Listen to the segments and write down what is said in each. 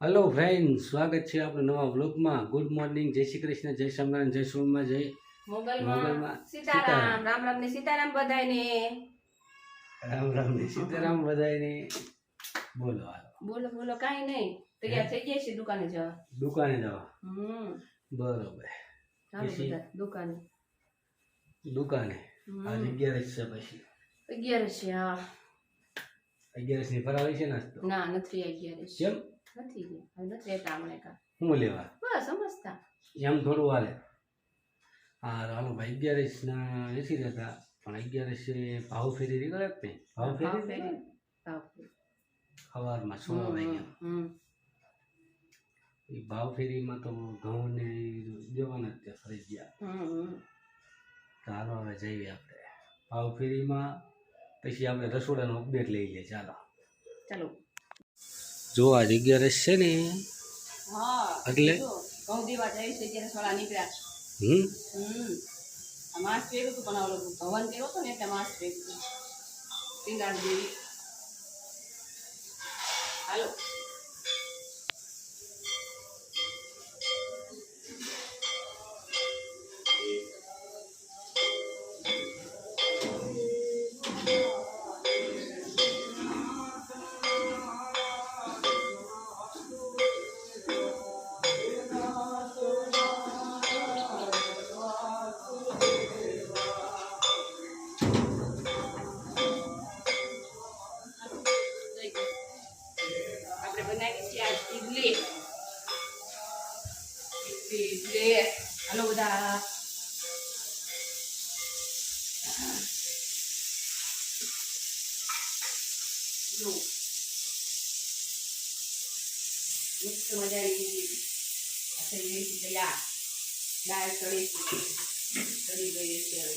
Hello friends, स्वागत है आपने नवा व्लॉग में। गुड मॉर्निंग, जय श्री कृष्ण, जय स्वामिनारायण, जय सोमनाथ, जय मोगल में सीताराम। राम राम ने सीताराम बधाई ने। राम राम ने सीताराम बधाई ने। बोलो हालो बोलो बोलो काई नहीं। तैयार થઈ ગયા છે દુકાને જવા। दुकाने जवा। बरोबर। ચાલો બધા દુકાને दुकाने आज 11 છે પછી 11 છે। હા 11 ની ફરાળી છે નાસ્તો ના નથી 11 કેમ નથી હવે નથી રહેતા હમણે કા હું લેવા બસ સમજતા એમ થોડું હાલે। હા હાલો ભાઈ 11 ના નથી રહેતા પણ 11 છે ભાવ ફેરી નીકળે જ ને ભાવ ફેરી સવારમાં 6 વાગ્યા એ ભાવ ફેરીમાં તો ઘઉં ને દેવાના જ તે ફરી ગયા। ચાલો હવે જઈએ આપણે ભાવ ફેરીમાં પછી આપણે રસોડાનો અપડેટ લઈ લઈએ। ચાલો ચાલો જો આ 11 છે ને હા એટલે ઘઉં દેવા જાય છે ત્યારે સોળા નીકળ્યા। આ માસ ભેગું તો બનાવલો ભવન કર્યો હતો ને એટલે માસ ભેગું પિંગાળ દેવી। હાલો इडली हेलो बधा मस्त मजा तैयार दाल चढ़ी गई है।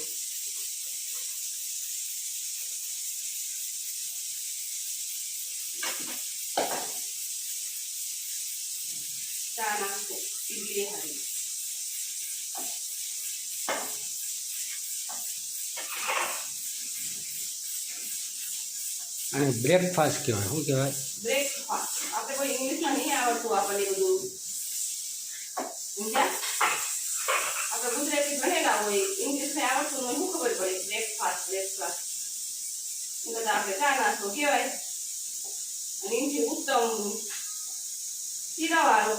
इडली हरी અને બ્રેકફાસ્ટ કહેવાય શું કહેવાય બ્રેકફાસ્ટ આપણે કોઈ ઇંગ્લિશમાં નહીં આવડતું આપણને બધું સમજ્યા આપણે ગુજરાતી ભણેલા હોય ઇંગ્લિશમાં આવડતું હોય શું ખબર પડે બ્રેકફાસ્ટ એટલે આપણે ચા નાસ્તો કહેવાય અને એમથી ઉત્તમ શીરાવાળો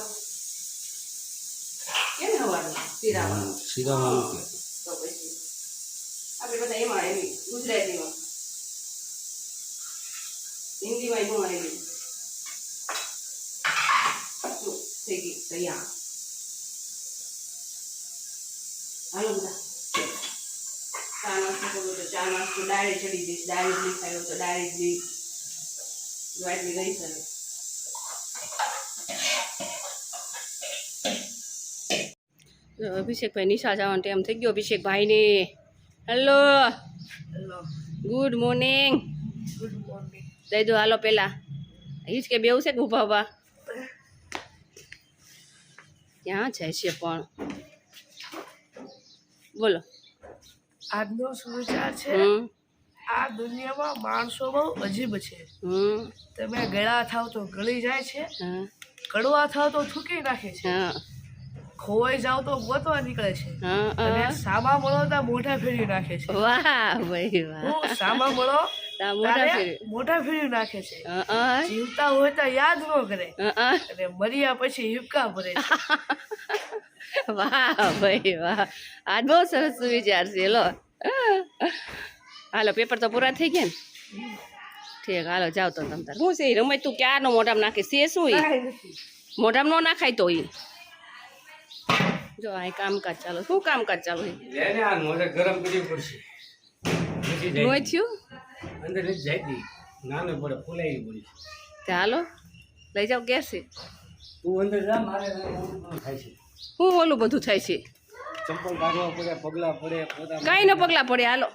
કેમ હવાનું શીરાવાનું કે તો પછી આપણે બધા એમાં એવી ગુજરાતીમાં હિન્દીમાં એનું આવી થઈ ગઈ તૈયાર। હાલો બધા ચા નાસ્તો કરવો તો ચા નાસ્તો ડાયરેક્ટ ચડી દઈશ ડાયરેક્ટ નહીં ખાયો તો ડાયરેક્ટ દઈશ જો આટલી ગઈ છે। અભિષેક ભાઈ નિશા જવાનો ટાઈમ થઈ ગયો। અભિષેક ભાઈ ને હેલો ગુડ મોર્નિંગ દઈ દો હાલો પેલા ઈજ કે બેવું છે કે ઊભા ઊભા ક્યાં જાય છે પણ બોલો આજનો સમાચાર છે આ દુનિયામાં માણસો બહુ અજીબ છે। તમે ગળા થાવ તો ગળી જાય છે કડવા થાવ તો થૂકી નાખે છે ખોવાઈ જાવ તો ગોતવા નીકળે છે અને સામા મળો તો મોઢા ફેરવી નાખે છે। વાહ ભાઈ વાહ સામા મળો મોઢા ફેરવી નાખે છે જીવતા હોય તો યાદ ન કરે અને મર્યા પછી હિપકા ભરે છે। વાહ ભાઈ વાહ આજ બહુ સરસ વિચાર છે। લો હાલો પેપર તો પૂરા થઈ ગયા ને ઠીક હાલો જાવ તો તમ તાર શું છે રમત તું ક્યારનો મોઢામાં નાખે છે શું મોઢામાં ન નાખાય તો જો આ કામકાજ ચાલો શું કામકાજ ચાલુ લેને આ મોઢે ગરમ કરવી પડશે નો થયું અંદર જ જાય દી નાને પડે ફૂલાઈ પડી ચાલો લઈ જાવ કેસે તું અંદર જા મારે થાય છે શું ઓલું બધું થાય છે ચંપલ કાઢવા પડે પગલા પડે કાંઈ ન પગલા પડે હાલો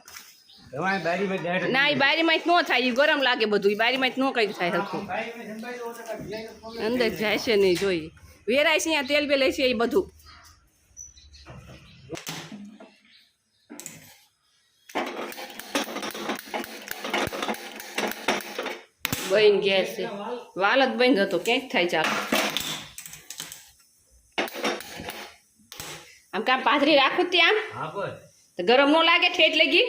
તમારે બારીમાં જાય ના એ બારીમાં જ ન થાય એ ગરમ લાગે બધું એ બારીમાં જ ન કંઈક થાય હરખું અંદર જાય છે નહીં જોઈએ વેરાય છે અહીંયા તેલ બેલ છે એ બધું બંધ ગેસ છે વાલ જ બંધ હતો ક્યાંક થાય ચાલો આમ કામ પાથરી રાખું ત્યાં હા બસ તો ગરમ ન લાગે ઠેઠ લગી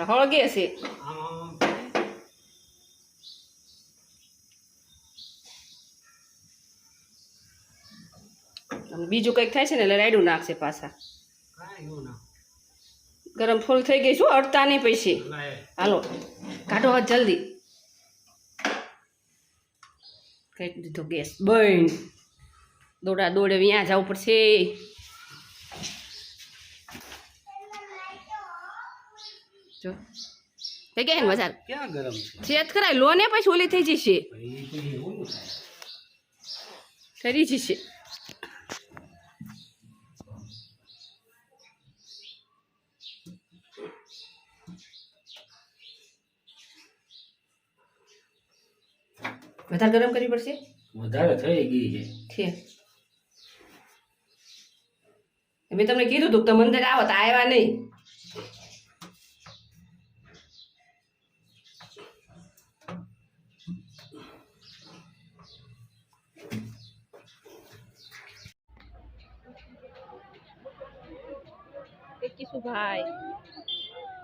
હળગે છે આમ અને બીજું કંઈક થાય છે ને એટલે રાયડું નાખશે પાછા કાંઈ એવું ના ગરમ ફૂલ થઈ ગઈ શું અડતા નહીં પૈસે લાય હાલો કાઢો હાથ જલ્દી કઈ દીધો ગેસ બંધ દોડા દોડે ત્યાં જવું પડશે જો થઈ ગયા ને બજાર ક્યાં ગરમ છે ચેત કરાય લો ને પછી ઓલી થઈ જશે ભાઈ કોઈ એવું ન થાય કરી જશે વધારે ગરમ કરવી પડશે વધારે થઈ ગઈ છે મેં તમને કીધું તું તમે અંદર આવો તો આવ્યા નહીં કિશુભાઈ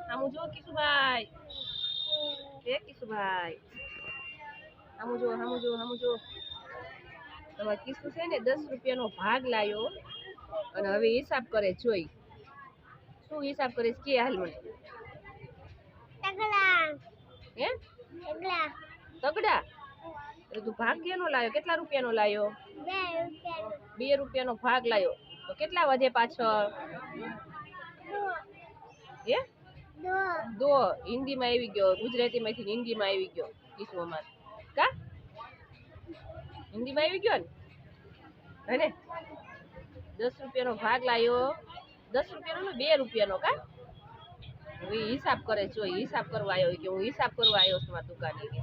આમું જો કિશુભાઈ કિશુભાઈ આમું જો તમારે કિસ્સુ છે ને 10 રૂપિયાનો ભાગ લાયો અને હવે હિસાબ કરે જોઈ શું હિસાબ કરે કે હાલ મને હે તગડા એટલે તું ભાગ કેનો લાયો કેટલા રૂપિયાનો લાયો 2 રૂપિયાનો ભાગ લાયો તો કેટલા વધે પાછળ હે દો હિન્દીમાં આવી ગયો ગુજરાતીમાંથી હિન્દીમાં આવી ગયો કિસ્સુ અમારે કા હિન્દીમાં આવી ગયો ને હે 10 રૂપિયાનો ભાગ લાયો 10 રૂપિયાનો ને 2 રૂપિયાનો કા હવે હિસાબ કરે જો હિસાબ કરવા આવ્યો કે હું હિસાબ કરવા આવ્યો છું મારી દુકાને કે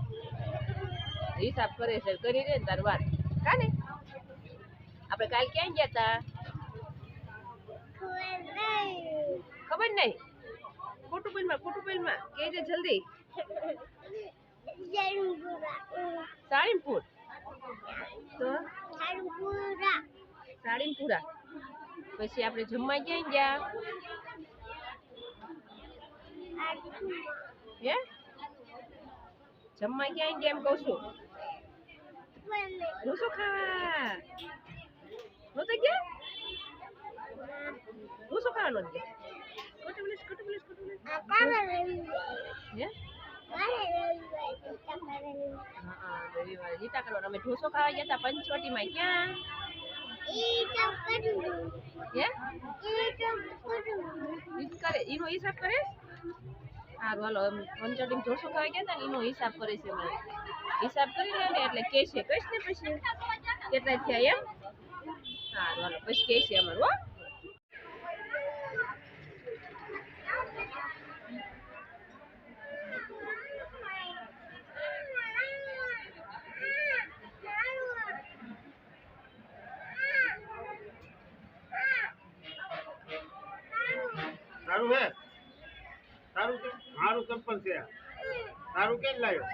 હિસાબ કરે છે કરી દે તાર વાત કા ને આપણે કાલ ક્યાં ગયા હતા ખબર નહીં કુટુંબમાં કહેજે જલ્દી સાળીમપુર તો સાળીમપુરા પછી આપણે જમવા ક્યાં ગયા હે જમવા ક્યાં ગયા એમ કહું છું ઢોસો ખાવા નતો ગયા ઢોસો ખાવાનો જ ગયા હે હા રવિવારે જીતા કરવાનો અમે ઢોસો ખાવા ગયા હતા પંચવટીમાં ક્યાં હે કરે એનો હિસાબ કરે સારું હાલો પંચવટીમાં ઢોસો ખાવા ગયા હતા ને એનો હિસાબ કરે છે મને હિસાબ કરી લે ને એટલે કે છે કહીશ ને પછી કેટલા થયા એમ સારું હાલો પછી કે છે અમારું હો તારું હે તારું કે મારું ચપ્પલ છે તારું કેમ લાવ્યો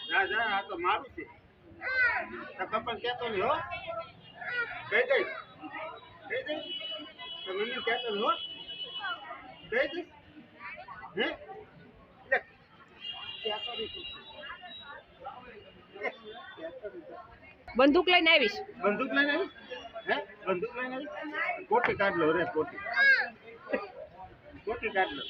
જા જા આ તો મારું છે આ ચપ્પલ કેતો નહીં હો કહી દઈશ તો મને કેતો નહીં હો કહી દઈશ હે લે કેતો નહીં બંદૂક લઈને આવીશ બંદૂક લઈને આવી હે બંદૂક લઈને આવી કોટી કાઢ લો રે કોટી કાઢ લો